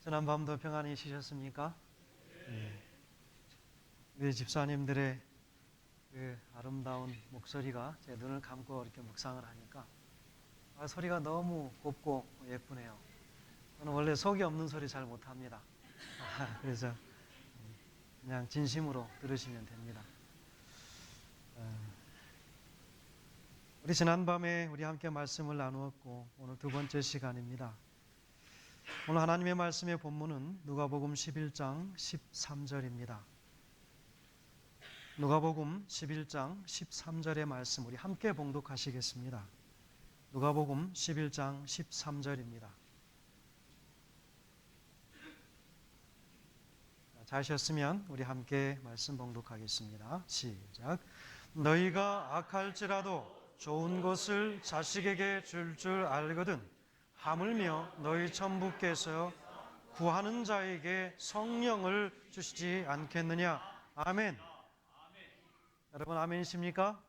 지난 밤도 평안히 쉬셨습니까? 네. 우리 집사님들의 그 아름다운 목소리가 제 눈을 감고 이렇게 묵상을 하니까 소리가 너무 곱고 예쁘네요. 저는 원래 속이 없는 소리 잘 못합니다. 그래서 그냥 진심으로 들으시면 됩니다. 우리 지난밤에 우리 함께 말씀을 나누었고 오늘 두 번째 시간입니다. 오늘 하나님의 말씀의 본문은 누가복음 11장 13절입니다. 누가복음 11장 13절의 말씀 우리 함께 봉독하시겠습니다. 누가복음 11장 13절입니다. 자셨으면 우리 함께 말씀 봉독하겠습니다. 시작. 너희가 악할지라도 좋은 것을 자식에게 줄 알거든 하물며 너희 천부께서 구하는 자에게 성령을 주시지 않겠느냐. 아멘. 여러분 아멘이십니까?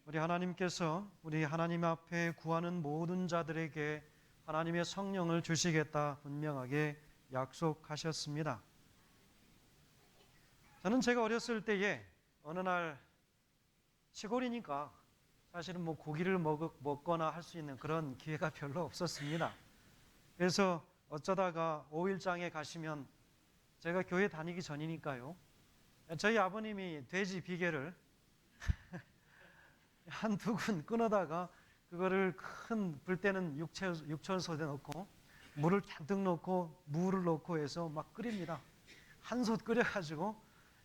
우리 하나님께서 우리 하나님 앞에 구하는 모든 자들에게 하나님의 성령을 주시겠다 분명하게 약속하셨습니다. 저는 제가 어렸을 때에 어느 날 시골이니까 사실은 고기를 먹거나 할 수 있는 그런 기회가 별로 없었습니다. 그래서 어쩌다가 5일장에 가시면 제가 교회 다니기 전이니까요. 저희 아버님이 돼지 비계를 한두 근 끊어다가 그거를 큰 불 때는 육철솥에 넣고 물을 잔뜩 넣고 무를 넣고 해서 막 끓입니다. 한솥 끓여가지고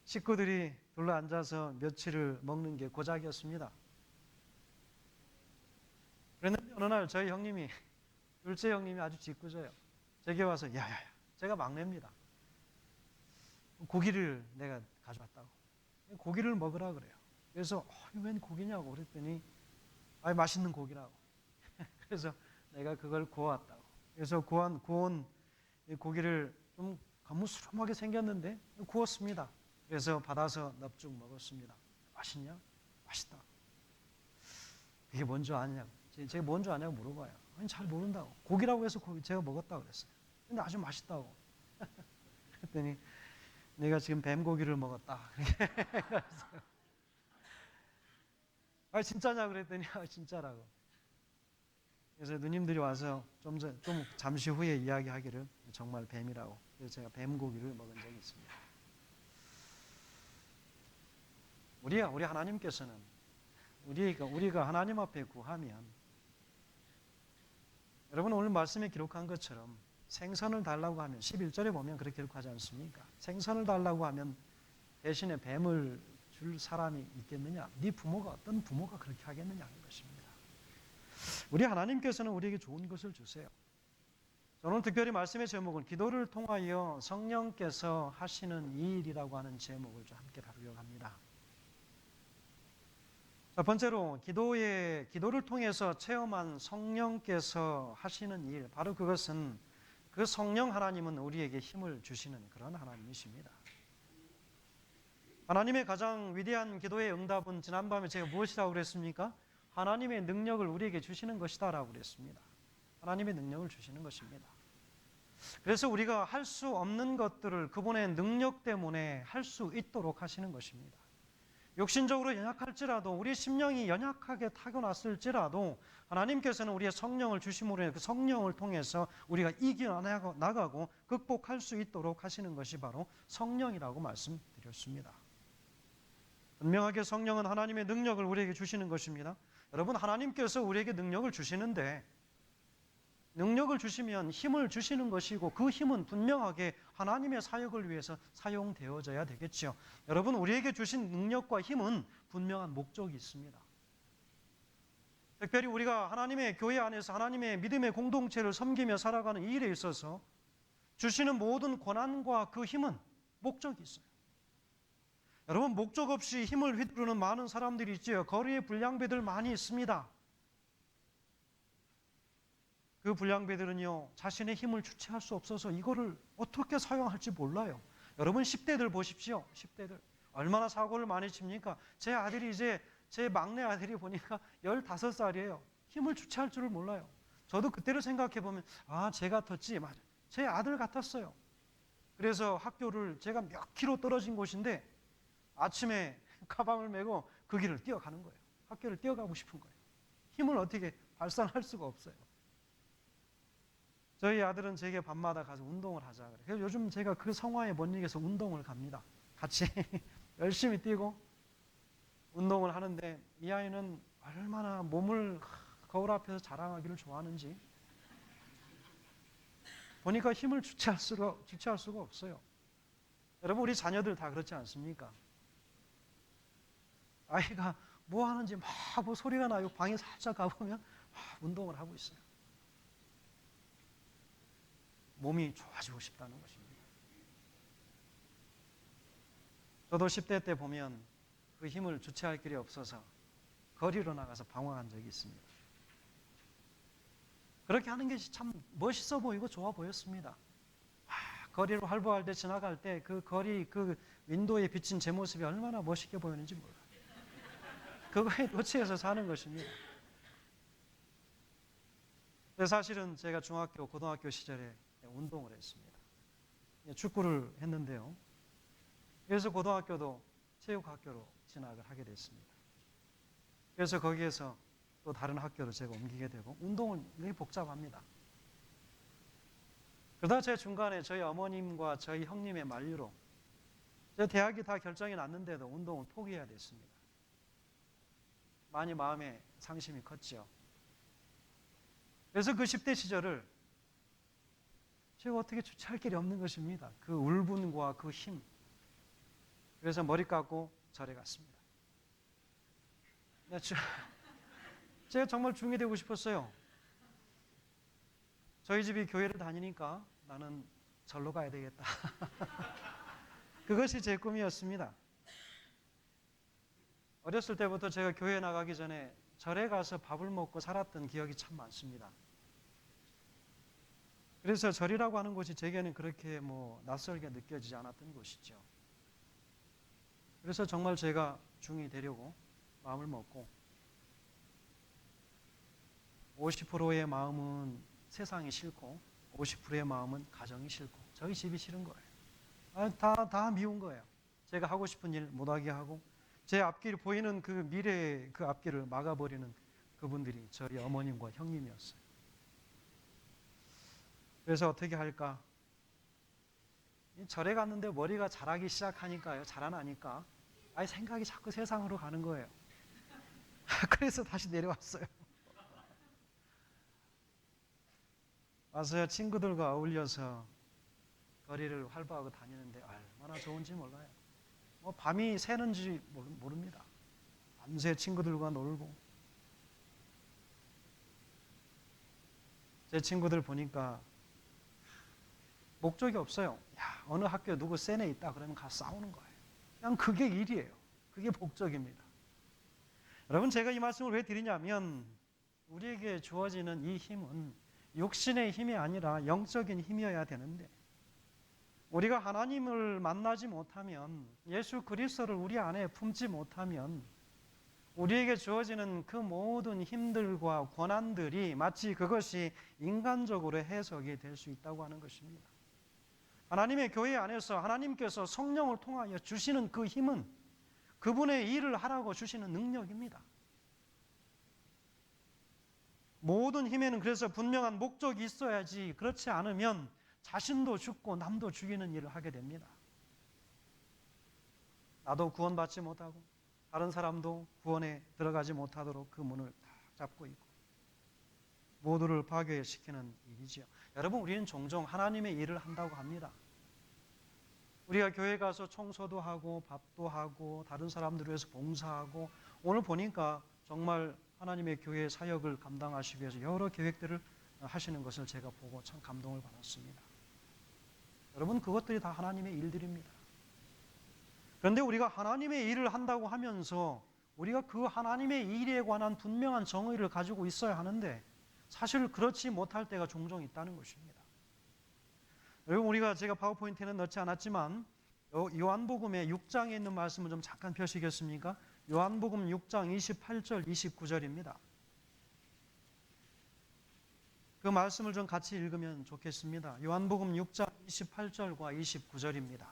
식구들이 둘러 앉아서 며칠을 먹는 게 고작이었습니다. 그랬는데 어느 날 저희 형님이, 둘째 형님이 아주 짓궂어요. 제게 와서 야야야, 제가 막내입니다. 고기를 내가 가져왔다고. 고기를 먹으라 그래요. 그래서 웬 고기냐고 그랬더니 맛있는 고기라고. 그래서 내가 그걸 구워왔다고. 그래서 구운 이 고기를 좀 가무스름하게 생겼는데 구웠습니다. 그래서 받아서 넙죽 먹었습니다. 맛있냐? 맛있다. 그게 뭔지 아냐고. 제가 뭔지 아냐고 물어봐요. 아니 잘 모른다고. 고기라고 해서 제가 먹었다고 그랬어요. 근데 아주 맛있다고. 그랬더니 내가 지금 뱀고기를 먹었다. 진짜냐 그랬더니 진짜라고. 그래서 누님들이 와서 좀 잠시 후에 이야기하기를 정말 뱀이라고. 그래서 제가 뱀고기를 먹은 적이 있습니다. 우리 하나님께서는 우리가 하나님 앞에 구하면 여러분 오늘 말씀에 기록한 것처럼 생선을 달라고 하면 11절에 보면 그렇게 기록하지 않습니까? 생선을 달라고 하면 대신에 뱀을 줄 사람이 있겠느냐? 네 부모가 어떤 부모가 그렇게 하겠느냐 하는 것입니다. 우리 하나님께서는 우리에게 좋은 것을 주세요. 저는 특별히 말씀의 제목은 기도를 통하여 성령께서 하시는 일이라고 하는 제목을 좀 함께 다루려고 합니다. 첫 번째로 기도를 통해서 체험한 성령께서 하시는 일, 바로 그것은 그 성령 하나님은 우리에게 힘을 주시는 그런 하나님이십니다. 하나님의 가장 위대한 기도의 응답은 지난밤에 제가 무엇이라고 그랬습니까? 하나님의 능력을 우리에게 주시는 것이다 라고 그랬습니다. 하나님의 능력을 주시는 것입니다. 그래서 우리가 할 수 없는 것들을 그분의 능력 때문에 할 수 있도록 하시는 것입니다. 육신적으로 연약할지라도 우리 심령이 연약하게 타고났을지라도 하나님께서는 우리의 성령을 주심으로 인해 그 성령을 통해서 우리가 이겨나가고 극복할 수 있도록 하시는 것이 바로 성령이라고 말씀드렸습니다. 분명하게 성령은 하나님의 능력을 우리에게 주시는 것입니다. 여러분 하나님께서 우리에게 능력을 주시는데 능력을 주시면 힘을 주시는 것이고 그 힘은 분명하게 하나님의 사역을 위해서 사용되어져야 되겠죠. 여러분 우리에게 주신 능력과 힘은 분명한 목적이 있습니다. 특별히 우리가 하나님의 교회 안에서 하나님의 믿음의 공동체를 섬기며 살아가는 이 일에 있어서 주시는 모든 권한과 그 힘은 목적이 있어요. 여러분 목적 없이 힘을 휘두르는 많은 사람들이 있지요. 거리에 불량배들 많이 있습니다. 그 불량배들은요 자신의 힘을 주체할 수 없어서 이거를 어떻게 사용할지 몰라요. 여러분 10대들 보십시오. 10대들 얼마나 사고를 많이 칩니까? 제 막내 아들이 보니까 15살이에요. 힘을 주체할 줄을 몰라요. 저도 그때를 생각해 보면 제 같았지. 맞아. 제 아들 같았어요. 그래서 학교를 제가 몇 킬로 떨어진 곳인데 아침에 가방을 메고 그 길을 뛰어가는 거예요. 학교를 뛰어가고 싶은 거예요. 힘을 어떻게 발산할 수가 없어요. 저희 아들은 제게 밤마다 가서 운동을 하자 그래요. 그래서 요즘 제가 그 성화에 못 이겨서 운동을 갑니다. 같이 열심히 뛰고 운동을 하는데 이 아이는 얼마나 몸을 거울 앞에서 자랑하기를 좋아하는지 보니까 힘을 주체할 수가 없어요. 여러분 우리 자녀들 다 그렇지 않습니까? 아이가 뭐 하는지 막 뭐 소리가 나요. 방에 살짝 가보면 운동을 하고 있어요. 몸이 좋아지고 싶다는 것입니다. 저도 10대 때 보면 그 힘을 주체할 길이 없어서 거리로 나가서 방황한 적이 있습니다. 그렇게 하는 게 참 멋있어 보이고 좋아 보였습니다. 거리로 활보할 때 지나갈 때 그 거리 그 윈도우에 비친 제 모습이 얼마나 멋있게 보이는지 몰라요. 그거에 도취해서 사는 것입니다. 사실은 제가 중학교, 고등학교 시절에 운동을 했습니다. 축구를 했는데요. 그래서 고등학교도 체육학교로 진학을 하게 됐습니다. 그래서 거기에서 또 다른 학교로 제가 옮기게 되고 운동은 되게 복잡합니다. 그러다 제 중간에 저희 어머님과 저희 형님의 만류로 제 대학이 다 결정이 났는데도 운동을 포기해야 됐습니다. 많이 마음에 상심이 컸죠. 그래서 그 10대 시절을 제가 어떻게 주체할 길이 없는 것입니다. 그 울분과 그 힘. 그래서 머리 깎고 절에 갔습니다. 제가 정말 중이 되고 싶었어요. 저희 집이 교회를 다니니까 나는 절로 가야 되겠다. 그것이 제 꿈이었습니다. 어렸을 때부터 제가 교회 나가기 전에 절에 가서 밥을 먹고 살았던 기억이 참 많습니다. 그래서 절이라고 하는 곳이 제게는 그렇게 낯설게 느껴지지 않았던 곳이죠. 그래서 정말 제가 중이 되려고 마음을 먹고 50%의 마음은 세상이 싫고 50%의 마음은 가정이 싫고 저희 집이 싫은 거예요. 다 미운 거예요. 제가 하고 싶은 일 못하게 하고 제 앞길 보이는 그 미래의 그 앞길을 막아버리는 그분들이 저희 어머님과 형님이었어요. 그래서 어떻게 할까? 절에 갔는데 머리가 자라기 시작하니까요. 자라나니까 생각이 자꾸 세상으로 가는 거예요. 그래서 다시 내려왔어요. 와서 친구들과 어울려서 거리를 활보하고 다니는데 얼마나 좋은지 몰라요. 밤이 새는지 모릅니다. 밤새 친구들과 놀고 제 친구들 보니까 목적이 없어요. 어느 학교에 누구 센 애 있다 그러면 가서 싸우는 거예요. 그냥 그게 일이에요. 그게 목적입니다. 여러분 제가 이 말씀을 왜 드리냐면 우리에게 주어지는 이 힘은 육신의 힘이 아니라 영적인 힘이어야 되는데 우리가 하나님을 만나지 못하면 예수 그리스도를 우리 안에 품지 못하면 우리에게 주어지는 그 모든 힘들과 권한들이 마치 그것이 인간적으로 해석이 될 수 있다고 하는 것입니다. 하나님의 교회 안에서 하나님께서 성령을 통하여 주시는 그 힘은 그분의 일을 하라고 주시는 능력입니다. 모든 힘에는 그래서 분명한 목적이 있어야지 그렇지 않으면 자신도 죽고 남도 죽이는 일을 하게 됩니다. 나도 구원받지 못하고 다른 사람도 구원에 들어가지 못하도록 그 문을 딱 잡고 있고 모두를 파괴시키는 일이지요. 여러분 우리는 종종 하나님의 일을 한다고 합니다. 우리가 교회 가서 청소도 하고 밥도 하고 다른 사람들을 위해서 봉사하고 오늘 보니까 정말 하나님의 교회 사역을 감당하시기 위해서 여러 계획들을 하시는 것을 제가 보고 참 감동을 받았습니다. 여러분 그것들이 다 하나님의 일들입니다. 그런데 우리가 하나님의 일을 한다고 하면서 우리가 그 하나님의 일에 관한 분명한 정의를 가지고 있어야 하는데 사실 그렇지 못할 때가 종종 있다는 것입니다. 여러분 우리가 제가 파워포인트에는 넣지 않았지만 요한복음의 6장에 있는 말씀을 좀 잠깐 펴시겠습니까? 요한복음 6장 28절 29절입니다. 그 말씀을 좀 같이 읽으면 좋겠습니다. 요한복음 6장 28절과 29절입니다.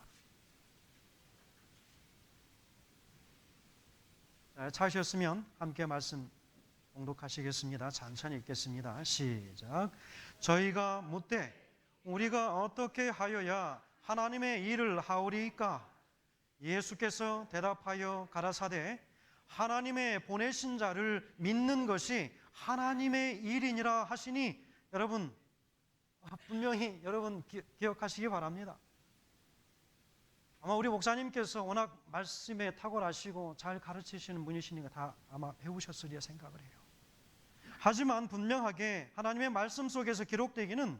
찾으셨으면 함께 말씀 봉독하시겠습니다. 천천히 읽겠습니다. 시작. 저희가 묻되 우리가 어떻게 하여야 하나님의 일을 하오리이까? 예수께서 대답하여 가라사대 하나님의 보내신 자를 믿는 것이 하나님의 일이니라 하시니, 여러분 분명히 여러분 기억하시기 바랍니다. 아마 우리 목사님께서 워낙 말씀에 탁월하시고 잘 가르치시는 분이시니까 다 아마 배우셨으리라 생각을 해요. 하지만 분명하게 하나님의 말씀 속에서 기록되기는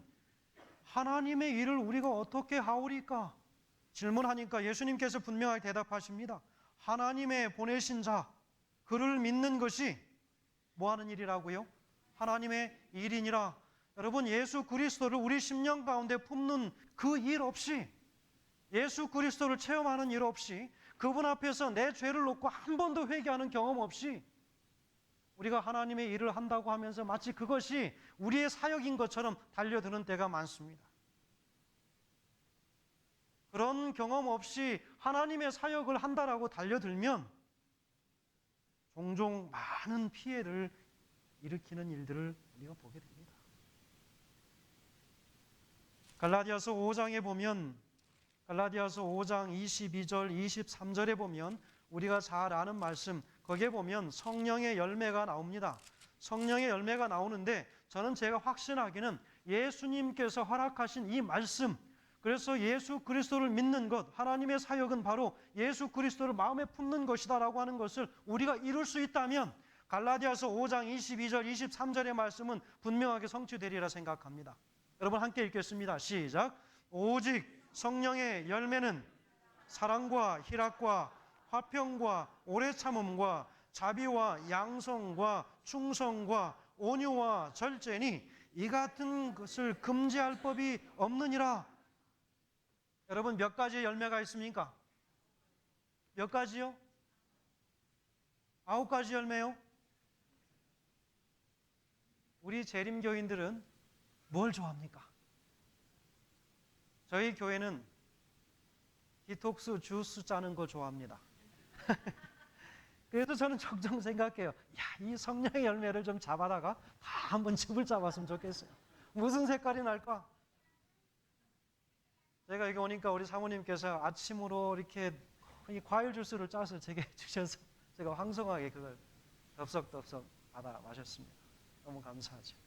하나님의 일을 우리가 어떻게 하오리까? 질문하니까 예수님께서 분명하게 대답하십니다. 하나님의 보내신 자, 그를 믿는 것이 뭐 하는 일이라고요? 하나님의 일이니라. 여러분, 예수 그리스도를 우리 심령 가운데 품는 그 일 없이, 예수 그리스도를 체험하는 일 없이, 그분 앞에서 내 죄를 놓고 한 번도 회개하는 경험 없이 우리가 하나님의 일을 한다고 하면서 마치 그것이 우리의 사역인 것처럼 달려드는 때가 많습니다. 그런 경험 없이 하나님의 사역을 한다라고 달려들면 종종 많은 피해를 일으키는 일들을 우리가 보게 됩니다. 갈라디아서 5장에 보면, 갈라디아서 5장 22절 23절에 보면 우리가 잘 아는 말씀, 거기에 보면 성령의 열매가 나옵니다. 성령의 열매가 나오는데 저는 제가 확신하기는 예수님께서 허락하신 이 말씀, 그래서 예수 그리스도를 믿는 것, 하나님의 사역은 바로 예수 그리스도를 마음에 품는 것이다라고 하는 것을 우리가 이룰 수 있다면 갈라디아서 5장 22절 23절의 말씀은 분명하게 성취되리라 생각합니다. 여러분 함께 읽겠습니다. 시작. 오직 성령의 열매는 사랑과 희락과 화평과 오래 참음과 자비와 양성과 충성과 온유와 절제니 이 같은 것을 금지할 법이 없느니라. 여러분 몇 가지의 열매가 있습니까? 몇 가지요? 9가지 열매요? 우리 재림교인들은 뭘 좋아합니까? 저희 교회는 디톡스 주스 짜는 거 좋아합니다. 그래도 저는 종종 생각해요. 이 성령의 열매를 좀 잡아다가 다 한번 즙을 짜봤으면 좋겠어요. 무슨 색깔이 날까? 제가 여기 오니까 우리 사모님께서 아침으로 이렇게 이 과일 주스를 짜서 제게 주셔서 제가 황송하게 그걸 덥석덥석 받아 마셨습니다. 너무 감사하죠.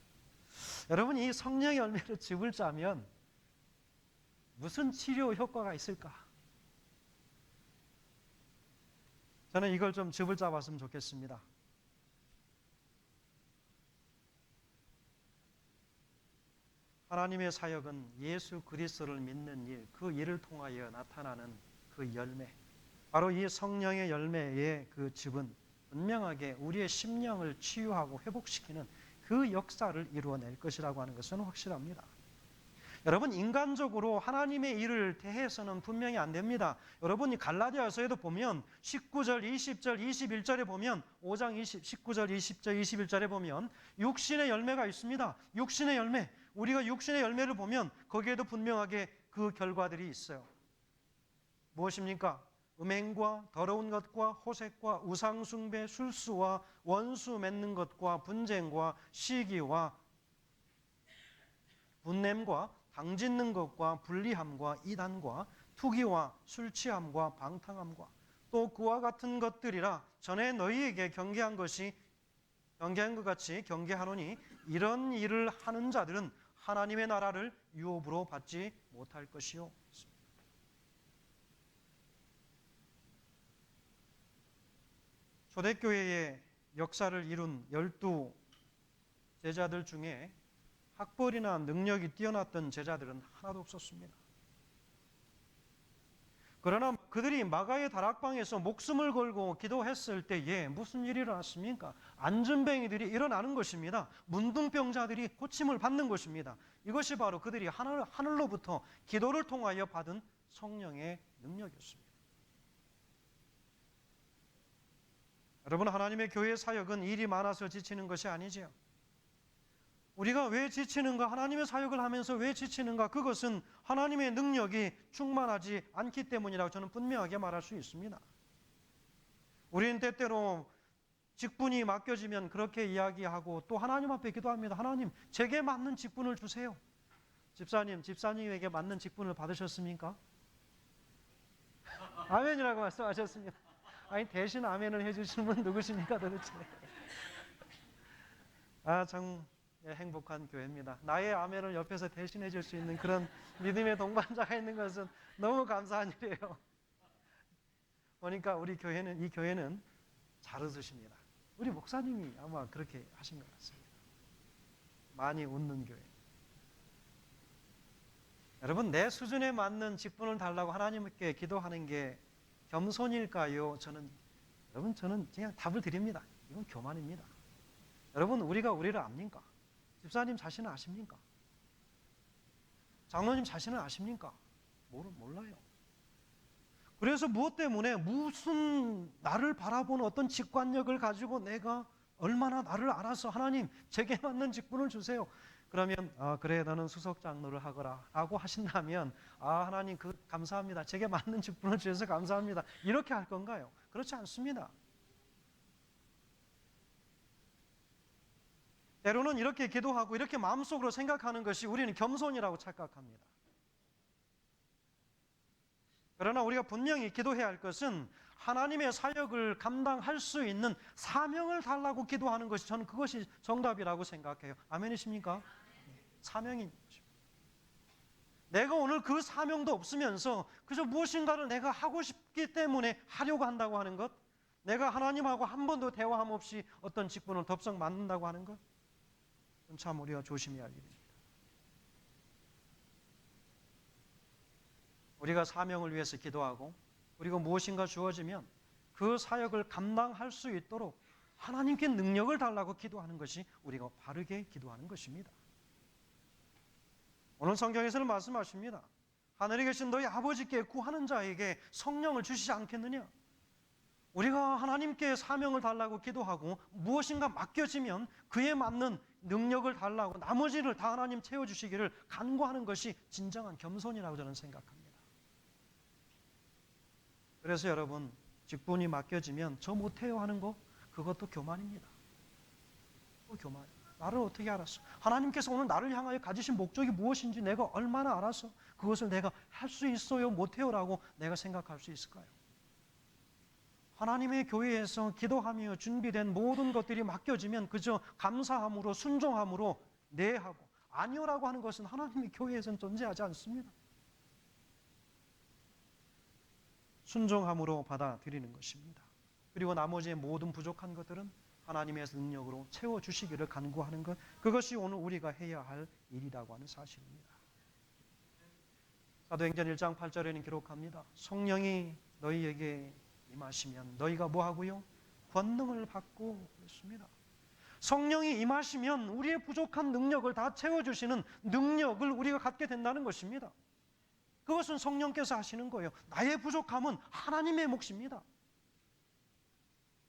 여러분, 이 성령의 열매로 즙을 짜면 무슨 치료 효과가 있을까? 저는 이걸 좀 즙을 짜봤으면 좋겠습니다. 하나님의 사역은 예수 그리스도를 믿는 일, 그 일을 통하여 나타나는 그 열매, 바로 이 성령의 열매의 그 즙은 분명하게 우리의 심령을 치유하고 회복시키는 그 역사를 이루어낼 것이라고 하는 것은 확실합니다. 여러분, 인간적으로 하나님의 일을 대해서는 분명히 안 됩니다. 여러분이 갈라디아서에도 보면 19절, 20절, 21절에 보면 5장 19절, 20절, 21절에 보면 육신의 열매가 있습니다. 육신의 열매, 우리가 육신의 열매를 보면 거기에도 분명하게 그 결과들이 있어요. 무엇입니까? 음행과 더러운 것과 호색과 우상숭배, 술수와 원수 맺는 것과 분쟁과 시기와 분냄과 당짓는 것과 불리함과 이단과 투기와 술취함과 방탕함과 또 그와 같은 것들이라 전에 너희에게 경계한 것 같이 경계하노니 이런 일을 하는 자들은 하나님의 나라를 유업으로 받지 못할 것이요. 초대교회의 역사를 이룬 12 제자들 중에 학벌이나 능력이 뛰어났던 제자들은 하나도 없었습니다. 그러나 그들이 마가의 다락방에서 목숨을 걸고 기도했을 때에 무슨 일이 일어났습니까? 안전뱅이들이 일어나는 것입니다. 문둥병자들이 고침을 받는 것입니다. 이것이 바로 그들이 하늘로부터 기도를 통하여 받은 성령의 능력이었습니다. 여러분, 하나님의 교회 사역은 일이 많아서 지치는 것이 아니지요. 우리가 왜 지치는가? 하나님의 사역을 하면서 왜 지치는가? 그것은 하나님의 능력이 충만하지 않기 때문이라고 저는 분명하게 말할 수 있습니다. 우리는 때때로 직분이 맡겨지면 그렇게 이야기하고 또 하나님 앞에 기도합니다. 하나님, 제게 맞는 직분을 주세요. 집사님에게 맞는 직분을 받으셨습니까? 아멘이라고 말씀하셨습니다. 아니, 대신 아멘을 해주시는 분 누구십니까 도대체? 참 행복한 교회입니다. 나의 아멘을 옆에서 대신해 줄 수 있는 그런 믿음의 동반자가 있는 것은 너무 감사한 일이에요. 보니까 이 교회는 잘 웃으십니다. 우리 목사님이 아마 그렇게 하신 것 같습니다. 많이 웃는 교회. 여러분, 내 수준에 맞는 직분을 달라고 하나님께 기도하는 게 겸손일까요? 저는 그냥 답을 드립니다. 이건 교만입니다. 여러분, 우리가 우리를 압니까? 집사님 자신을 아십니까? 장로님 자신을 아십니까? 몰라요. 그래서 무엇 때문에 무슨 나를 바라보는 어떤 직관력을 가지고 내가 얼마나 나를 알아서 하나님 제게 맞는 직분을 주세요. 그러면 그래 너는 수석 장로를 하거라 라고 하신다면 하나님 감사합니다. 제게 맞는 직분을 주셔서 감사합니다. 이렇게 할 건가요? 그렇지 않습니다. 때로는 이렇게 기도하고 이렇게 마음속으로 생각하는 것이 우리는 겸손이라고 착각합니다. 그러나 우리가 분명히 기도해야 할 것은 하나님의 사역을 감당할 수 있는 사명을 달라고 기도하는 것이 저는 그것이 정답이라고 생각해요. 아멘이십니까? 사명인 거죠. 내가 오늘 그 사명도 없으면서 그저 무엇인가를 내가 하고 싶기 때문에 하려고 한다고 하는 것, 내가 하나님하고 한 번도 대화함 없이 어떤 직분을 덥석 맡는다고 하는 것, 참 우리가 조심해야 할 일입니다. 우리가 사명을 위해서 기도하고 그리고 무엇인가 주어지면 그 사역을 감당할 수 있도록 하나님께 능력을 달라고 기도하는 것이 우리가 바르게 기도하는 것입니다. 오늘 성경에서는 말씀하십니다. 하늘에 계신 너희 아버지께 구하는 자에게 성령을 주시지 않겠느냐? 우리가 하나님께 사명을 달라고 기도하고 무엇인가 맡겨지면 그에 맞는 능력을 달라고 나머지를 다 하나님 채워주시기를 간구하는 것이 진정한 겸손이라고 저는 생각합니다. 그래서 여러분, 직분이 맡겨지면 저 못해요 하는 거, 그것도 교만입니다. 교만이에요. 나를 어떻게 알았어? 하나님께서 오늘 나를 향하여 가지신 목적이 무엇인지 내가 얼마나 알아서 그것을 내가 할 수 있어요, 못해요 라고 내가 생각할 수 있을까요? 하나님의 교회에서 기도하며 준비된 모든 것들이 맡겨지면 그저 감사함으로 순종함으로 네 하고 아니요라고 하는 것은 하나님의 교회에서는 존재하지 않습니다. 순종함으로 받아들이는 것입니다. 그리고 나머지의 모든 부족한 것들은 하나님의 능력으로 채워주시기를 간구하는 것, 그것이 오늘 우리가 해야 할 일이라고 하는 사실입니다. 사도행전 1장 8절에는 기록합니다. 성령이 너희에게 임하시면 너희가 뭐하고요? 권능을 받고 있습니다. 성령이 임하시면 우리의 부족한 능력을 다 채워주시는 능력을 우리가 갖게 된다는 것입니다. 그것은 성령께서 하시는 거예요. 나의 부족함은 하나님의 몫입니다.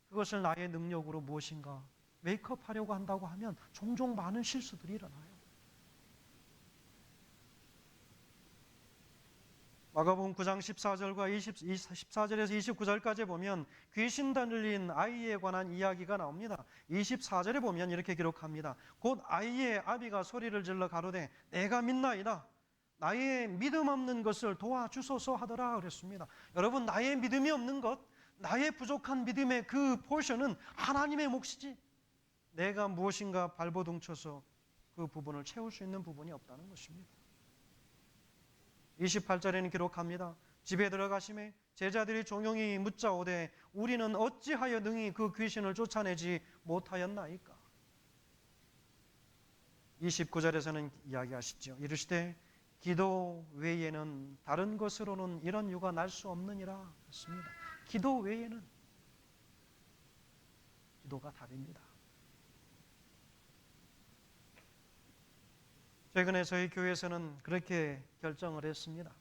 그것을 나의 능력으로 무엇인가 메이크업하려고 한다고 하면 종종 많은 실수들이 일어나요. 마가복음 9장 14절과 14절에서 29절까지 보면 귀신 들린 아이에 관한 이야기가 나옵니다. 24절에 보면 이렇게 기록합니다. 곧 아이의 아비가 소리를 질러 가로되 내가 믿나이다. 나의 믿음 없는 것을 도와주소서 하더라 그랬습니다. 여러분, 나의 믿음이 없는 것, 나의 부족한 믿음의 그 포션은 하나님의 몫이지 내가 무엇인가 발버둥 쳐서 그 부분을 채울 수 있는 부분이 없다는 것입니다. 28절에는 기록합니다. 집에 들어가심에 제자들이 종용이 묻자오되 우리는 어찌하여 능히 그 귀신을 쫓아내지 못하였나이까? 29절에서는 이야기하시죠. 이르시되 기도 외에는 다른 것으로는 이런 유가 날 수 없느니라 했습니다. 기도 외에는 기도가 답입니다. 최근에 저희 교회에서는 그렇게 결정을 했습니다.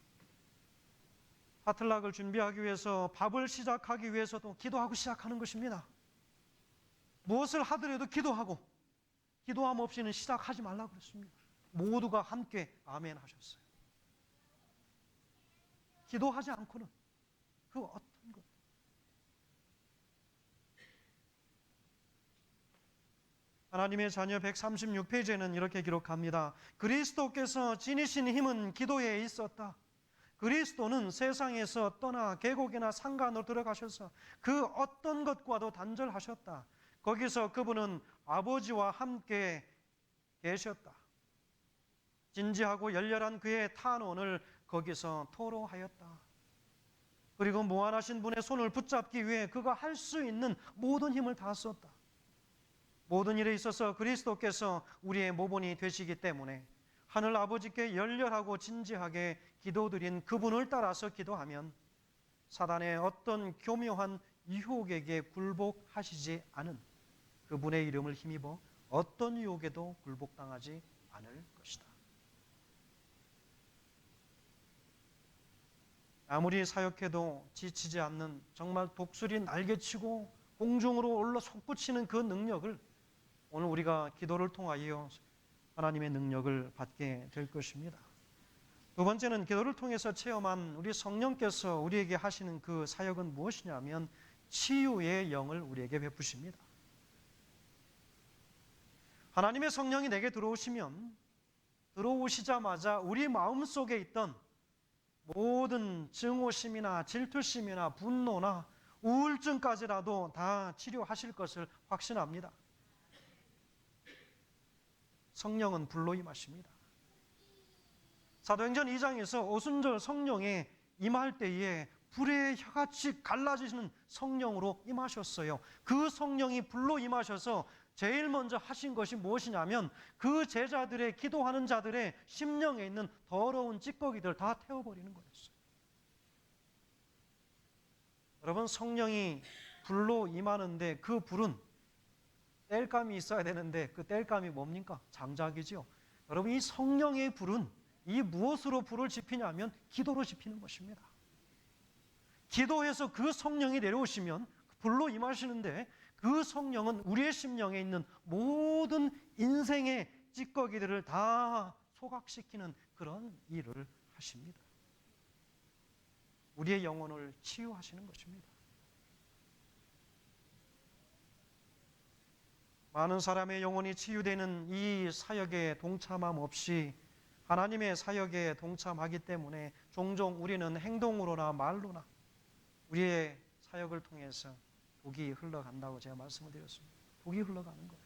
파틀락을 준비하기 위해서 밥을 시작하기 위해서도 기도하고 시작하는 것입니다. 무엇을 하더라도 기도하고 기도함 없이는 시작하지 말라고 그랬습니다. 모두가 함께 아멘 하셨어요. 기도하지 않고는 그 어떤 것. 하나님의 자녀 136페이지에는 이렇게 기록합니다. 그리스도께서 지니신 힘은 기도에 있었다. 그리스도는 세상에서 떠나 계곡이나 산간으로 들어가셔서 그 어떤 것과도 단절하셨다. 거기서 그분은 아버지와 함께 계셨다. 진지하고 열렬한 그의 탄원을 거기서 토로하였다. 그리고 무한하신 분의 손을 붙잡기 위해 그가 할 수 있는 모든 힘을 다 썼다. 모든 일에 있어서 그리스도께서 우리의 모본이 되시기 때문에 하늘 아버지께 열렬하고 진지하게 기도드린 그분을 따라서 기도하면 사단의 어떤 교묘한 유혹에게 굴복하시지 않은 그분의 이름을 힘입어 어떤 유혹에도 굴복당하지 않을 것이다. 아무리 사역해도 지치지 않는 정말 독수리 날개치고 공중으로 올라 솟구치는 그 능력을 오늘 우리가 기도를 통하여 하나님의 능력을 받게 될 것입니다. 두 번째는 기도를 통해서 체험한 우리 성령께서 우리에게 하시는 그 사역은 무엇이냐면 치유의 영을 우리에게 베푸십니다. 하나님의 성령이 내게 들어오시자마자 우리 마음속에 있던 모든 증오심이나 질투심이나 분노나 우울증까지라도 다 치료하실 것을 확신합니다. 성령은 불로 임하십니다. 사도행전 2장에서 오순절 성령에 임할 때에 불의 혀같이 갈라지시는 성령으로 임하셨어요. 그 성령이 불로 임하셔서 제일 먼저 하신 것이 무엇이냐면 그 제자들의 기도하는 자들의 심령에 있는 더러운 찌꺼기들 다 태워버리는 거였어요. 여러분, 성령이 불로 임하는데 그 불은 땔감이 있어야 되는데 그 땔감이 뭡니까? 장작이죠. 여러분, 이 성령의 불은 이 무엇으로 불을 지피냐면 기도로 지피는 것입니다. 기도해서 그 성령이 내려오시면 불로 임하시는데 그 성령은 우리의 심령에 있는 모든 인생의 찌꺼기들을 다 소각시키는 그런 일을 하십니다. 우리의 영혼을 치유하시는 것입니다. 많은 사람의 영혼이 치유되는 이 사역에 동참함 없이 하나님의 사역에 동참하기 때문에 종종 우리는 행동으로나 말로나 우리의 사역을 통해서 독이 흘러간다고 제가 말씀을 드렸습니다. 독이 흘러가는 거예요.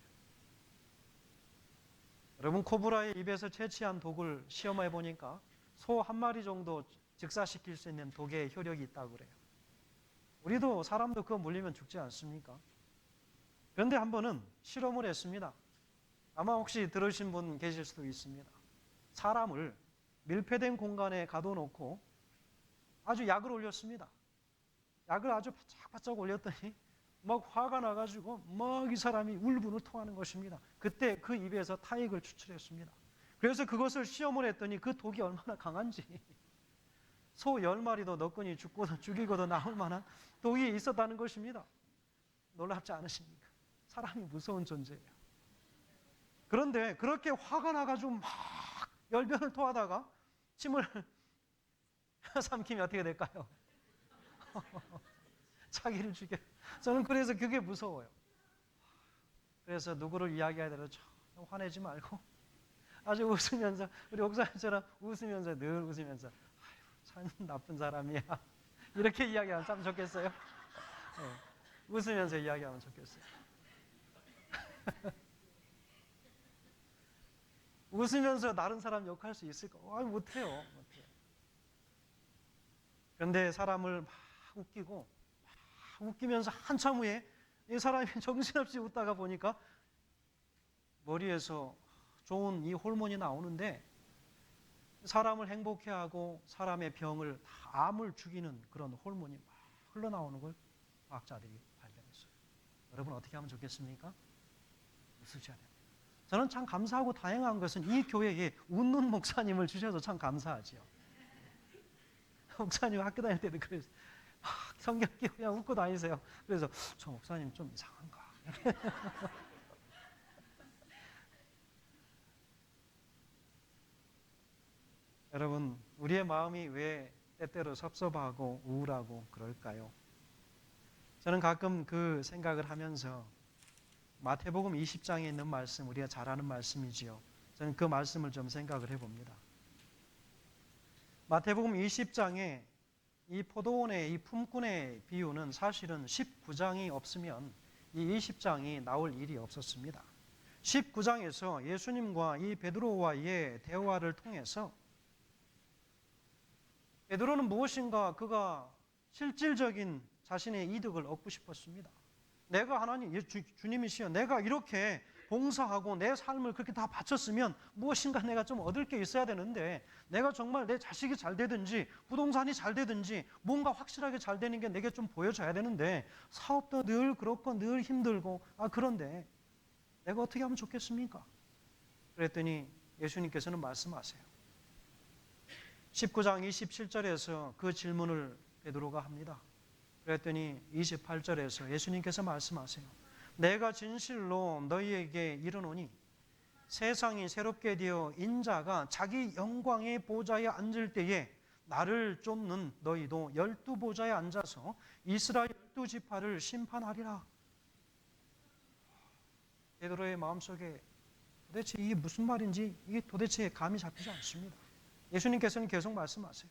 여러분, 코브라의 입에서 채취한 독을 시험해 보니까 소 한 마리 정도 즉사시킬 수 있는 독의 효력이 있다고 그래요. 우리도 사람도 그거 물리면 죽지 않습니까? 그런데 한 번은 실험을 했습니다. 아마 혹시 들으신 분 계실 수도 있습니다. 사람을 밀폐된 공간에 가둬놓고 아주 약을 올렸습니다. 약을 아주 바짝바짝 올렸더니 막 화가 나가지고 막 이 사람이 울분을 토하는 것입니다. 그때 그 입에서 타액을 추출했습니다. 그래서 그것을 시험을 했더니 그 독이 얼마나 강한지 소 10마리도 너끈히 죽이고도 나올 만한 독이 있었다는 것입니다. 놀랍지 않으십니까? 사람이 무서운 존재예요. 그런데 그렇게 화가 나가지고 막 열변을 토하다가 침을 삼키면 어떻게 될까요? 자기를 죽여. 저는 그래서 그게 무서워요. 그래서 누구를 이야기해야 되나 화내지 말고 아주 웃으면서 우리 옥사님처럼 웃으면서 늘 웃으면서 아유, 참 나쁜 사람이야. 이렇게 이야기하면 참 좋겠어요. 네. 웃으면서 이야기하면 좋겠어요. 웃으면서 다른 사람 욕할 수 있을까? 못해요. 그런데 사람을 막 웃기면서 한참 후에 이 사람이 정신없이 웃다가 보니까 머리에서 좋은 이 호르몬이 나오는데 사람을 행복해 하고 사람의 병을 다 암을 죽이는 그런 호르몬이 막 흘러나오는 걸 과학자들이 발견했어요. 여러분 어떻게 하면 좋겠습니까? 웃으셔야 됩니다. 저는 참 감사하고 다행한 것은 이 교회에 웃는 목사님을 주셔서 참 감사하지요. 목사님 학교 다닐 때도 그래서 성경 끼고 그냥 웃고 다니세요. 그래서 저 목사님 좀 이상한가? 여러분, 우리의 마음이 왜 때때로 섭섭하고 우울하고 그럴까요? 저는 가끔 그 생각을 하면서 마태복음 20장에 있는 말씀, 우리가 잘 아는 말씀이지요. 저는 그 말씀을 좀 생각을 해봅니다. 마태복음 20장에 이 포도원의 이 품꾼의 비유는 사실은 19장이 없으면 이 20장이 나올 일이 없었습니다. 19장에서 예수님과 이 베드로와의 대화를 통해서 베드로는 무엇인가 그가 실질적인 자신의 이득을 얻고 싶었습니다. 내가 하나님, 주님이시여, 내가 이렇게 봉사하고 내 삶을 그렇게 다 바쳤으면 무엇인가 내가 좀 얻을 게 있어야 되는데, 내가 정말 내 자식이 잘 되든지 부동산이 잘 되든지 뭔가 확실하게 잘 되는 게 내게 좀 보여져야 되는데, 사업도 늘 그렇고 늘 힘들고, 그런데 내가 어떻게 하면 좋겠습니까? 그랬더니 예수님께서는 말씀하세요. 19장 27절에서 그 질문을 베드로가 합니다. 그랬더니 28절에서 예수님께서 말씀하세요. 내가 진실로 너희에게 이르노니 세상이 새롭게 되어 인자가 자기 영광의 보좌에 앉을 때에 나를 쫓는 너희도 12보좌에 앉아서 이스라엘 12지파를 심판하리라. 베드로의 마음속에 도대체 이게 무슨 말인지 이게 도대체 감이 잡히지 않습니다. 예수님께서는 계속 말씀하세요.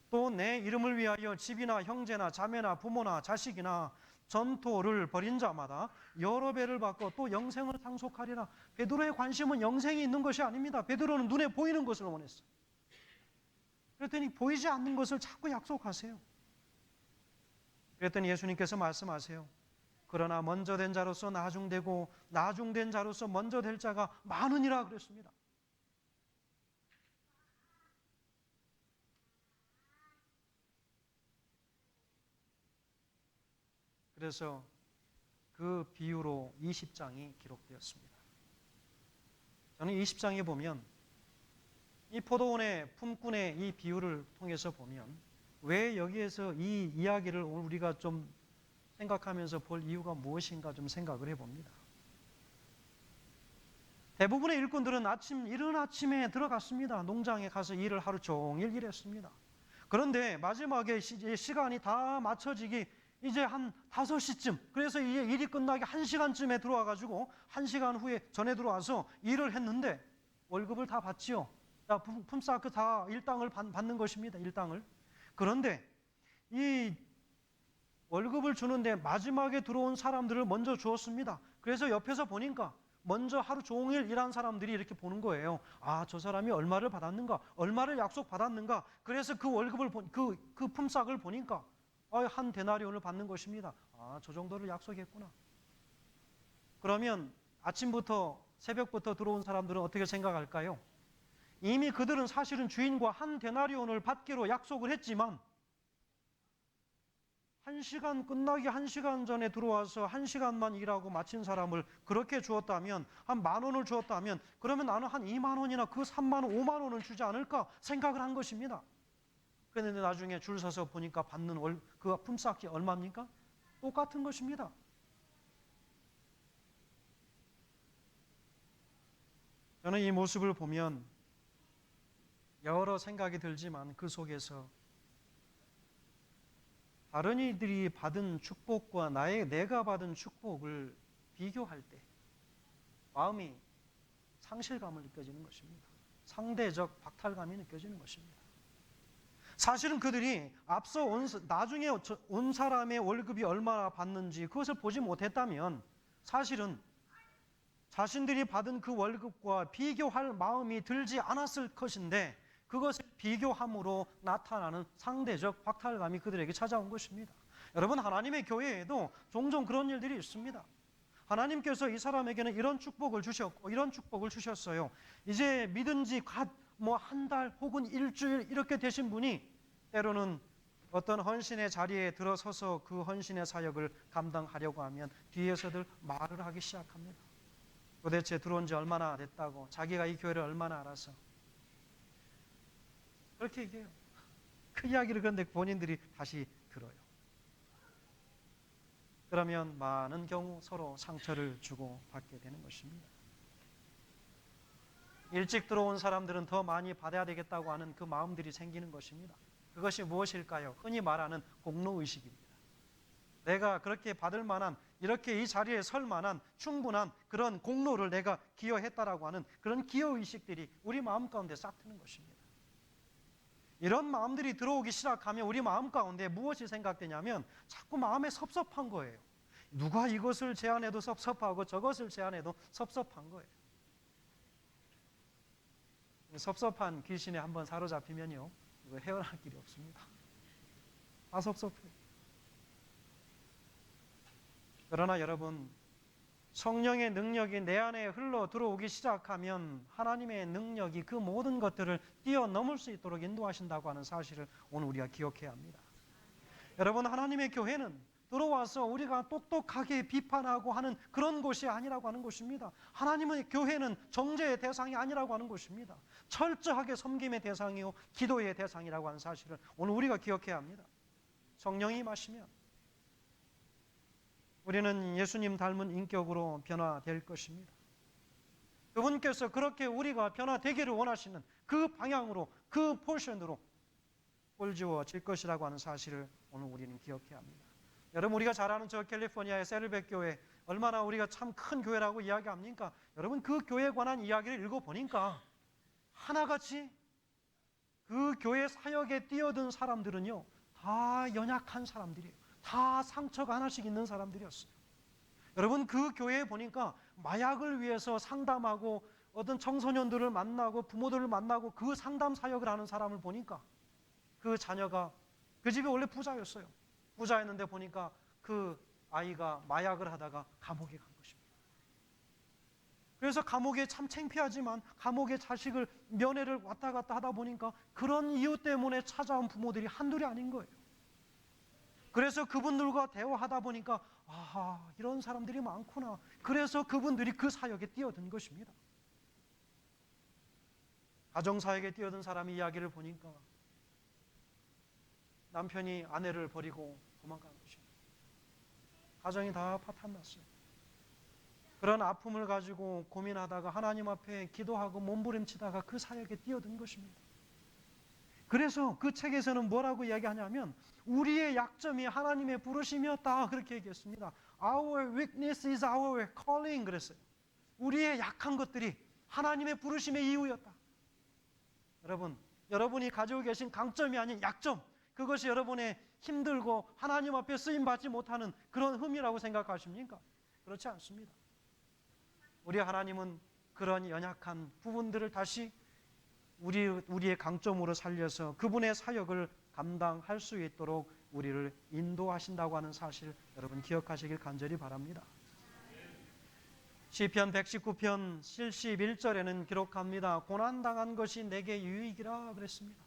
또 내 이름을 위하여 집이나 형제나 자매나 부모나 자식이나 전토를 벌인 자마다 여러 배를 받고 또 영생을 상속하리라. 베드로의 관심은 영생이 있는 것이 아닙니다. 베드로는 눈에 보이는 것을 원했어요. 그랬더니 보이지 않는 것을 자꾸 약속하세요. 그랬더니 예수님께서 말씀하세요. 그러나 먼저 된 자로서 나중되고 나중된 자로서 먼저 될 자가 많으니라 그랬습니다. 그래서 그 비유로 20장이 기록되었습니다. 저는 20장에 보면 이 포도원의 품꾼의 이 비유를 통해서 보면 왜 여기에서 이 이야기를 우리가 좀 생각하면서 볼 이유가 무엇인가 좀 생각을 해봅니다. 대부분의 일꾼들은 이른 아침에 들어갔습니다. 농장에 가서 일을 하루 종일 일했습니다. 그런데 마지막에 시간이 다 맞춰지기 이제 한 5시쯤, 그래서 이제 일이 끝나기 1시간쯤에 들어와가지고 1시간 후에 전에 들어와서 일을 했는데 월급을 다 받지요. 품삯 다 일당을 받는 것입니다. 일당을. 그런데 이 월급을 주는데 마지막에 들어온 사람들을 먼저 주었습니다. 그래서 옆에서 보니까 먼저 하루 종일 일한 사람들이 이렇게 보는 거예요. 저 사람이 얼마를 받았는가? 얼마를 약속받았는가? 그래서 그 월급을, 그 품삯을 보니까 한 데나리온을 받는 것입니다. 저 정도를 약속했구나. 그러면 아침부터 새벽부터 들어온 사람들은 어떻게 생각할까요? 이미 그들은 사실은 주인과 한 데나리온을 받기로 약속을 했지만 1시간 끝나기 1시간 전에 들어와서 1시간만 일하고 마친 사람을 그렇게 주었다면, 한 10,000원을 주었다면, 그러면 나는 한 20,000원이나 그 30,000원, 50,000원을 주지 않을까 생각을 한 것입니다. 그런데 나중에 줄 서서 보니까 받는 그 품삯이 얼마입니까? 똑같은 것입니다. 저는 이 모습을 보면 여러 생각이 들지만 그 속에서 다른 이들이 받은 축복과 내가 받은 축복을 비교할 때 마음이 상실감을 느껴지는 것입니다. 상대적 박탈감이 느껴지는 것입니다. 사실은 그들이 나중에 온 사람의 월급이 얼마나 받는지 그것을 보지 못했다면 사실은 자신들이 받은 그 월급과 비교할 마음이 들지 않았을 것인데 그것을 비교함으로 나타나는 상대적 박탈감이 그들에게 찾아온 것입니다. 여러분, 하나님의 교회에도 종종 그런 일들이 있습니다. 하나님께서 이 사람에게는 이런 축복을 주셨고 이런 축복을 주셨어요. 이제 믿은 지 한 달 혹은 일주일 이렇게 되신 분이 때로는 어떤 헌신의 자리에 들어서서 그 헌신의 사역을 감당하려고 하면 뒤에서들 말을 하기 시작합니다. 도대체 들어온 지 얼마나 됐다고, 자기가 이 교회를 얼마나 알아서 그렇게 얘기해요. 그 이야기를 그런데 본인들이 다시 들어요. 그러면 많은 경우 서로 상처를 주고 받게 되는 것입니다. 일찍 들어온 사람들은 더 많이 받아야 되겠다고 하는 그 마음들이 생기는 것입니다. 그것이 무엇일까요? 흔히 말하는 공로의식입니다. 내가 그렇게 받을 만한, 이렇게 이 자리에 설 만한 충분한 그런 공로를 내가 기여했다라고 하는 그런 기여의식들이 우리 마음 가운데 싹 트는 것입니다. 이런 마음들이 들어오기 시작하면 우리 마음 가운데 무엇이 생각되냐면 자꾸 마음에 섭섭한 거예요. 누가 이것을 제안해도 섭섭하고 저것을 제안해도 섭섭한 거예요. 섭섭한 귀신에 한번 사로잡히면요, 이거 헤어날 길이 없습니다. 다 섭섭해요. 그러나 여러분, 성령의 능력이 내 안에 흘러 들어오기 시작하면 하나님의 능력이 그 모든 것들을 뛰어넘을 수 있도록 인도하신다고 하는 사실을 오늘 우리가 기억해야 합니다. 여러분, 하나님의 교회는 들어와서 우리가 똑똑하게 비판하고 하는 그런 곳이 아니라고 하는 것입니다. 하나님의 교회는 정죄의 대상이 아니라고 하는 것입니다. 철저하게 섬김의 대상이요 기도의 대상이라고 하는 사실을 오늘 우리가 기억해야 합니다. 성령이 임하시면 우리는 예수님 닮은 인격으로 변화될 것입니다. 그분께서 그렇게 우리가 변화되기를 원하시는 그 방향으로, 그 포션으로 꼴지워질 것이라고 하는 사실을 오늘 우리는 기억해야 합니다. 여러분, 우리가 잘 아는 저 캘리포니아의 셀백 교회, 얼마나 우리가 참 큰 교회라고 이야기합니까? 여러분, 그 교회에 관한 이야기를 읽어보니까 하나같이 그 교회 사역에 뛰어든 사람들은요, 다 연약한 사람들이에요. 다 상처가 하나씩 있는 사람들이었어요. 여러분, 그 교회에 보니까 마약을 위해서 상담하고 어떤 청소년들을 만나고 부모들을 만나고 그 상담 사역을 하는 사람을 보니까 그 자녀가, 그 집이 원래 부자였어요. 부자였는데 보니까 그 아이가 마약을 하다가 감옥에 간 것입니다. 그래서 감옥에 참 창피하지만 감옥에 자식을 면회를 왔다 갔다 하다 보니까 그런 이유 때문에 찾아온 부모들이 한둘이 아닌 거예요. 그래서 그분들과 대화하다 보니까 아, 이런 사람들이 많구나. 그래서 그분들이 그 사역에 뛰어든 것입니다. 가정사역에 뛰어든 사람의 이야기를 보니까 남편이 아내를 버리고 도망간 것입니다. 가정이 다 파탄났어요. 그런 아픔을 가지고 고민하다가 하나님 앞에 기도하고 몸부림치다가 그 사역에 뛰어든 것입니다. 그래서 그 책에서는 뭐라고 이야기하냐면 우리의 약점이 하나님의 부르심이었다, 그렇게 얘기했습니다. Our weakness is our calling, 그랬어요. 우리의 약한 것들이 하나님의 부르심의 이유였다. 여러분, 여러분이 가지고 계신 강점이 아닌 약점, 그것이 여러분의 힘들고 하나님 앞에 쓰임받지 못하는 그런 흠이라고 생각하십니까? 그렇지 않습니다. 우리 하나님은 그런 연약한 부분들을 다시 우리의 강점으로 살려서 그분의 사역을 감당할 수 있도록 우리를 인도하신다고 하는 사실 여러분 기억하시길 간절히 바랍니다. 시편 119편 71절에는 기록합니다. 고난당한 것이 내게 유익이라 그랬습니다.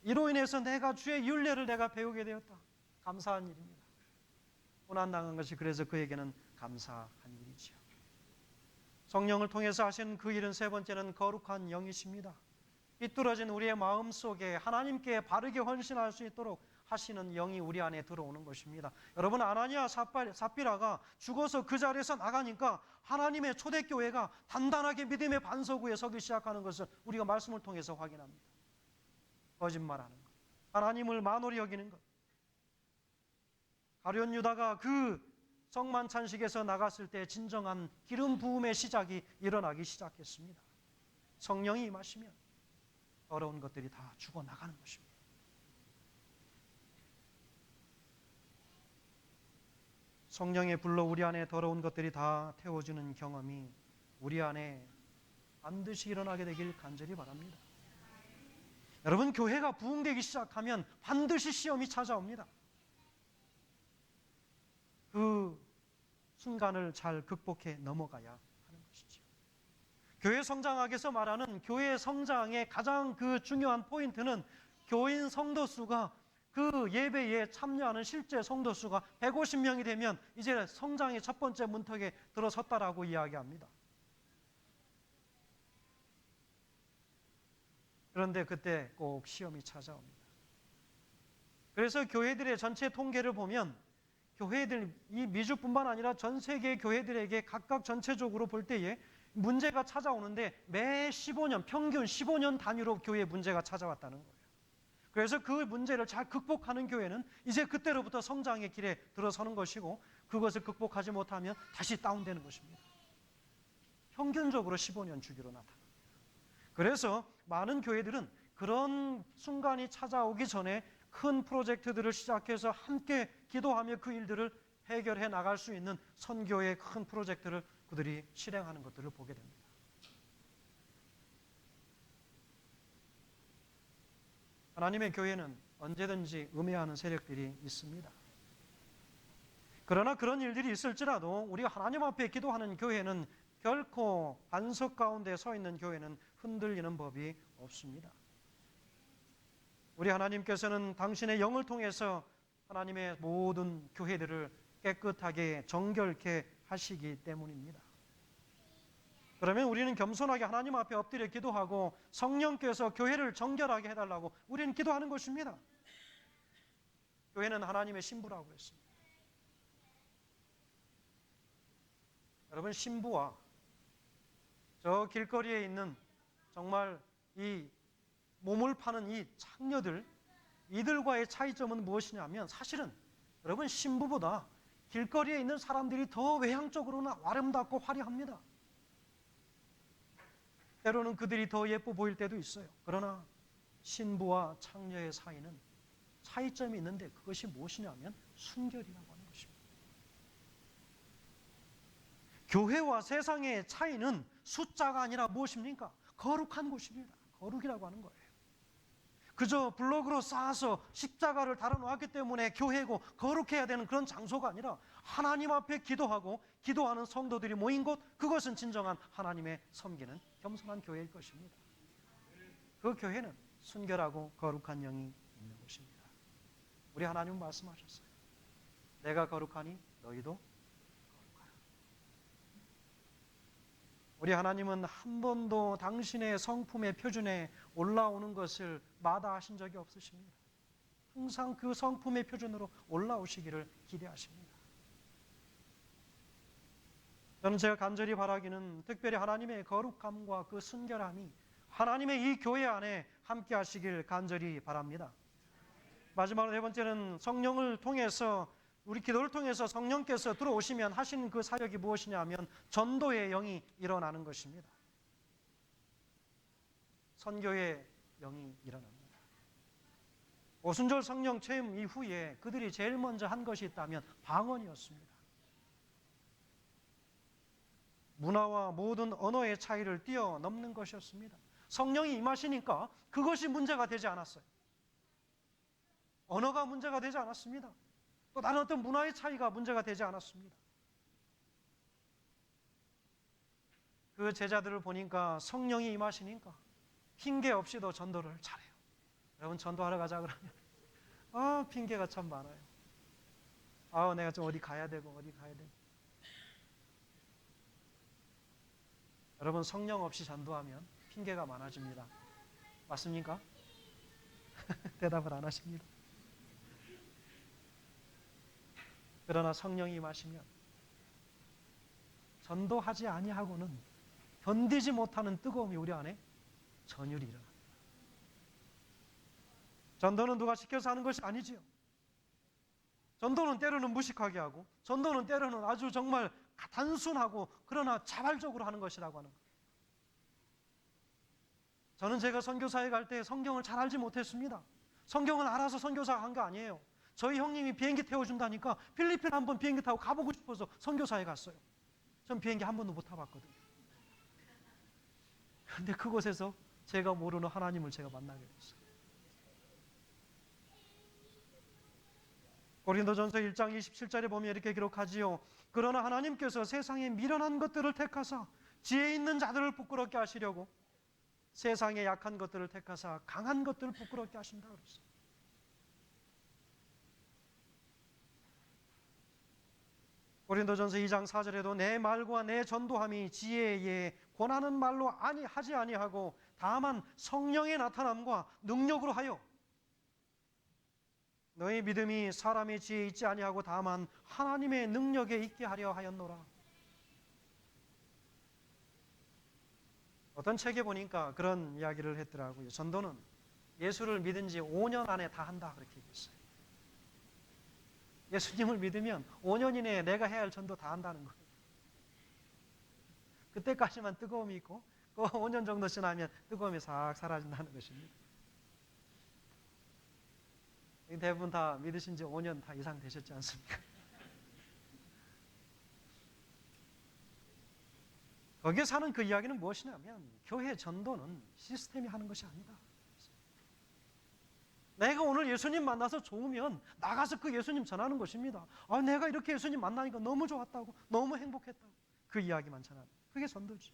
이로 인해서 내가 주의 율례를 내가 배우게 되었다. 감사한 일입니다. 고난당한 것이 그래서 그에게는 감사한 일이지요. 성령을 통해서 하신 그 일은 세 번째는 거룩한 영이십니다. 삐뚤어진 우리의 마음 속에 하나님께 바르게 헌신할 수 있도록 하시는 영이 우리 안에 들어오는 것입니다. 여러분, 아나니아 삽비라가 죽어서 그 자리에서 나가니까 하나님의 초대교회가 단단하게 믿음의 반석 위에 서기 시작하는 것을 우리가 말씀을 통해서 확인합니다. 거짓말하는 것, 하나님을 만홀히 여기는 것. 가룟 유다가 그 성만찬식에서 나갔을 때 진정한 기름 부음의 시작이 일어나기 시작했습니다. 성령이 임하시면 더러운 것들이 다 죽어나가는 것입니다. 성령의 불로 우리 안에 더러운 것들이 다 태워주는 경험이 우리 안에 반드시 일어나게 되길 간절히 바랍니다. 여러분, 교회가 부흥되기 시작하면 반드시 시험이 찾아옵니다. 그 순간을 잘 극복해 넘어가야 하는 것이죠. 교회 성장학에서 말하는 교회 성장의 가장 그 중요한 포인트는 교인 성도 수가 그 예배에 참여하는 실제 성도 수가 150명이 되면 이제 성장의 첫 번째 문턱에 들어섰다라고 이야기합니다. 그런데 그때 꼭 시험이 찾아옵니다. 그래서 교회들의 전체 통계를 보면 교회들, 이 미주뿐만 아니라 전 세계 교회들에게 각각 전체적으로 볼 때에 문제가 찾아오는데 매 15년, 평균 15년 단위로 교회에 문제가 찾아왔다는 거예요. 그래서 그 문제를 잘 극복하는 교회는 이제 그때로부터 성장의 길에 들어서는 것이고, 그것을 극복하지 못하면 다시 다운되는 것입니다. 평균적으로 15년 주기로 나타납니다. 그래서 많은 교회들은 그런 순간이 찾아오기 전에 큰 프로젝트들을 시작해서 함께 기도하며 그 일들을 해결해 나갈 수 있는 선교의 큰 프로젝트를 그들이 실행하는 것들을 보게 됩니다. 하나님의 교회는 언제든지 음해하는 세력들이 있습니다. 그러나 그런 일들이 있을지라도 우리가 하나님 앞에 기도하는 교회는 결코 반석 가운데 서 있는 교회는 흔들리는 법이 없습니다. 우리 하나님께서는 당신의 영을 통해서 하나님의 모든 교회들을 깨끗하게 정결케 하시기 때문입니다. 그러면 우리는 겸손하게 하나님 앞에 엎드려 기도하고 성령께서 교회를 정결하게 해달라고 우리는 기도하는 것입니다. 교회는 하나님의 신부라고 했습니다. 여러분, 신부와 저 길거리에 있는 정말 이 몸을 파는 이 창녀들, 이들과의 차이점은 무엇이냐면, 사실은 여러분, 신부보다 길거리에 있는 사람들이 더 외향적으로는 아름답고 화려합니다. 때로는 그들이 더 예뻐 보일 때도 있어요. 그러나 신부와 창녀의 사이는 차이점이 있는데, 그것이 무엇이냐면 순결이라고 하는 것입니다. 교회와 세상의 차이는 숫자가 아니라 무엇입니까? 거룩한 곳입니다. 거룩이라고 하는 거예요. 그저 블록으로 쌓아서 십자가를 달아놓았기 때문에 교회고 거룩해야 되는 그런 장소가 아니라, 하나님 앞에 기도하고 기도하는 성도들이 모인 곳, 그것은 진정한 하나님의 섬기는 겸손한 교회일 것입니다. 그 교회는 순결하고 거룩한 영이 있는 곳입니다. 우리 하나님은 말씀하셨어요. 내가 거룩하니 너희도 거룩하라. 우리 하나님은 한 번도 당신의 성품의 표준에 올라오는 것을 마다하신 적이 없으십니다. 항상 그 성품의 표준으로 올라오시기를 기대하십니다. 저는 제가 간절히 바라기는, 특별히 하나님의 거룩함과 그 순결함이 하나님의 이 교회 안에 함께 하시길 간절히 바랍니다. 마지막으로 네 번째는, 성령을 통해서, 우리 기도를 통해서 성령께서 들어오시면 하시는 그 사역이 무엇이냐 하면 전도의 영이 일어나는 것입니다. 선교의 영이 일어납니다. 오순절 성령 체험 이후에 그들이 제일 먼저 한 것이 있다면 방언이었습니다. 문화와 모든 언어의 차이를 뛰어넘는 것이었습니다. 성령이 임하시니까 그것이 문제가 되지 않았어요. 언어가 문제가 되지 않았습니다. 또 다른 어떤 문화의 차이가 문제가 되지 않았습니다. 그 제자들을 보니까 성령이 임하시니까 핑계 없이도 전도를 잘해요. 여러분, 전도하러 가자 그러면 핑계가 참 많아요. 내가 좀 어디 가야 되고. 여러분, 성령 없이 전도하면 핑계가 많아집니다. 맞습니까? 대답을 안 하십니다. 그러나 성령이 임하시면 전도하지 아니하고는 견디지 못하는 뜨거움이 우리 안에 전율이 일어납니다. 전도는 누가 시켜서 하는 것이 아니지요. 전도는 때로는 무식하게 하고, 전도는 때로는 아주 정말 단순하고 그러나 자발적으로 하는 것이라고 하는 거예요. 저는 제가 선교사에 갈 때 성경을 잘 알지 못했습니다. 성경을 알아서 선교사가 한 거 아니에요. 저희 형님이 비행기 태워준다니까 필리핀 한번 비행기 타고 가보고 싶어서 선교사에 갔어요. 전 비행기 한 번도 못 타봤거든요. 그런데 그곳에서 제가 모르는 하나님을 제가 만나게 됐어요. 고린도전서 1장 27절에 보면 이렇게 기록하지요. 그러나 하나님께서 세상에 미련한 것들을 택하사 지혜 있는 자들을 부끄럽게 하시려고 세상에 약한 것들을 택하사 강한 것들을 부끄럽게 하신다 그랬어요. 고린도전서 2장 4절에도 내 말과 내 전도함이 지혜에 권하는 말로 하지 아니하고 다만 성령의 나타남과 능력으로 하여 너희 믿음이 사람의 지혜에 있지 아니하고 다만 하나님의 능력에 있게 하려 하였노라. 어떤 책에 보니까 그런 이야기를 했더라고요. 전도는 예수를 믿은 지 5년 안에 다 한다 그렇게 얘기했어요. 예수님을 믿으면 5년 이내에 내가 해야 할 전도 다 한다는 거예요. 그때까지만 뜨거움이 있고 그 5년 정도 지나면 뜨거움이 싹 사라진다는 것입니다. 대부분 다 믿으신 지 5년 다 이상 되셨지 않습니까? 거기에 하는 그 이야기는 무엇이냐면 교회 전도는 시스템이 하는 것이 아니다. 내가 오늘 예수님 만나서 좋으면 나가서 그 예수님 전하는 것입니다. 내가 이렇게 예수님 만나니까 너무 좋았다고, 너무 행복했다고 그 이야기만 전하는, 그게 전도지.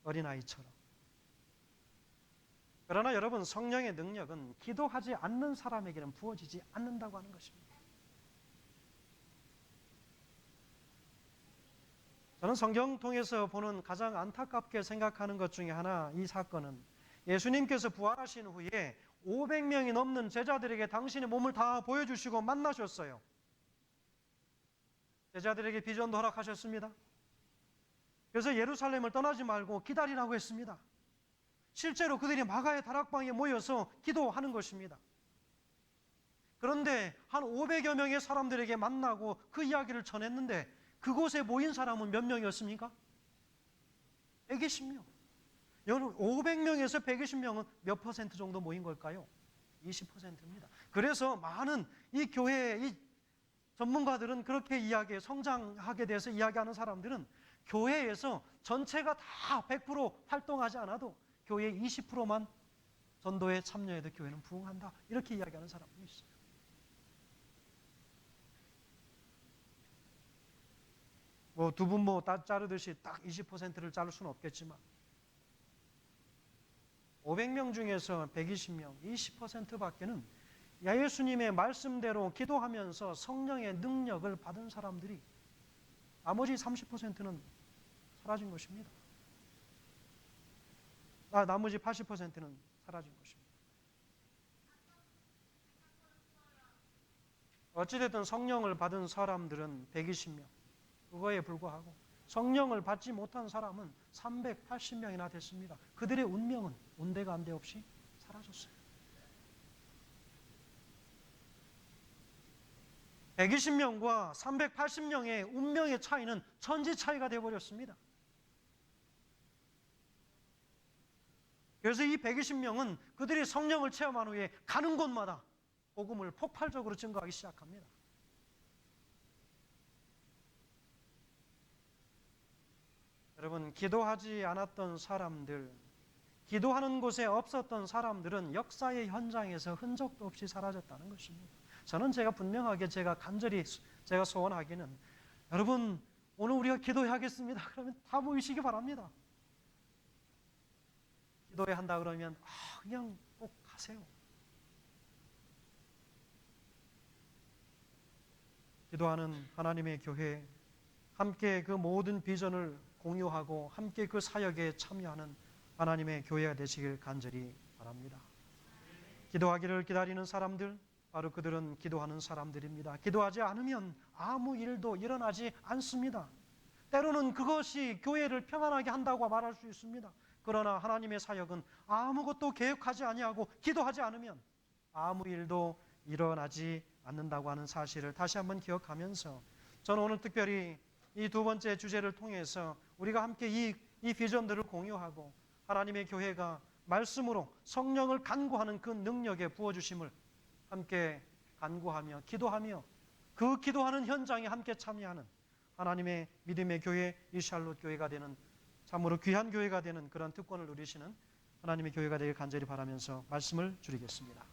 어린아이처럼. 그러나 여러분, 성령의 능력은 기도하지 않는 사람에게는 부어지지 않는다고 하는 것입니다. 저는 성경 통해서 보는 가장 안타깝게 생각하는 것 중에 하나, 이 사건은 예수님께서 부활하신 후에 500명이 넘는 제자들에게 당신의 몸을 다 보여주시고 만나셨어요. 제자들에게 비전도 허락하셨습니다. 그래서 예루살렘을 떠나지 말고 기다리라고 했습니다. 실제로 그들이 마가의 다락방에 모여서 기도하는 것입니다. 그런데 한 500여 명의 사람들에게 만나고 그 이야기를 전했는데 그곳에 모인 사람은 몇 명이었습니까? 120명. 여러분, 500명에서 120명은 몇 퍼센트 정도 모인 걸까요? 20%입니다. 그래서 많은 이 교회의 이 전문가들은 그렇게 이야기해, 성장하게 돼서 이야기하는 사람들은 교회에서 전체가 다 100% 활동하지 않아도 교회 20%만 전도에 참여해도 교회는 부흥한다. 이렇게 이야기하는 사람도 있어요. 두분 자르듯이 딱 20%를 자를 수는 없겠지만 500명 중에서 120명, 20%밖에는 예수님의 말씀대로 기도하면서 성령의 능력을 받은 사람들이 나머지 30%는 사라진 것입니다. 나머지 80%는 사라진 것입니다. 어찌됐든 성령을 받은 사람들은 120명, 그거에 불과하고 성령을 받지 못한 사람은 380명이나 됐습니다. 그들의 운명은 온데간데 없이 사라졌어요. 120명과 380명의 운명의 차이는 천지 차이가 되어버렸습니다. 그래서 이 120명은 그들이 성령을 체험한 후에 가는 곳마다 복음을 폭발적으로 증거하기 시작합니다. 여러분, 기도하지 않았던 사람들, 기도하는 곳에 없었던 사람들은 역사의 현장에서 흔적도 없이 사라졌다는 것입니다. 저는 분명하게 간절히 소원하기는, 여러분 오늘 우리가 기도해야겠습니다. 그러면 다 모이시기 바랍니다. 기도해야 한다 그러면 그냥 꼭 하세요. 기도하는 하나님의 교회, 함께 그 모든 비전을 공유하고 함께 그 사역에 참여하는 하나님의 교회가 되시길 간절히 바랍니다. 기도하기를 기다리는 사람들, 바로 그들은 기도하는 사람들입니다. 기도하지 않으면 아무 일도 일어나지 않습니다. 때로는 그것이 교회를 평안하게 한다고 말할 수 있습니다. 그러나 하나님의 사역은 아무것도 계획하지 아니하고 기도하지 않으면 아무 일도 일어나지 않는다고 하는 사실을 다시 한번 기억하면서, 저는 오늘 특별히 이 두 번째 주제를 통해서 우리가 함께 이 비전들을 공유하고 하나님의 교회가 말씀으로 성령을 간구하는 그 능력에 부어주심을 함께 간구하며 기도하며 그 기도하는 현장에 함께 참여하는 하나님의 믿음의 교회, 이 샬롯 교회가 되는, 참으로 귀한 교회가 되는 그런 특권을 누리시는 하나님의 교회가 되길 간절히 바라면서 말씀을 줄이겠습니다.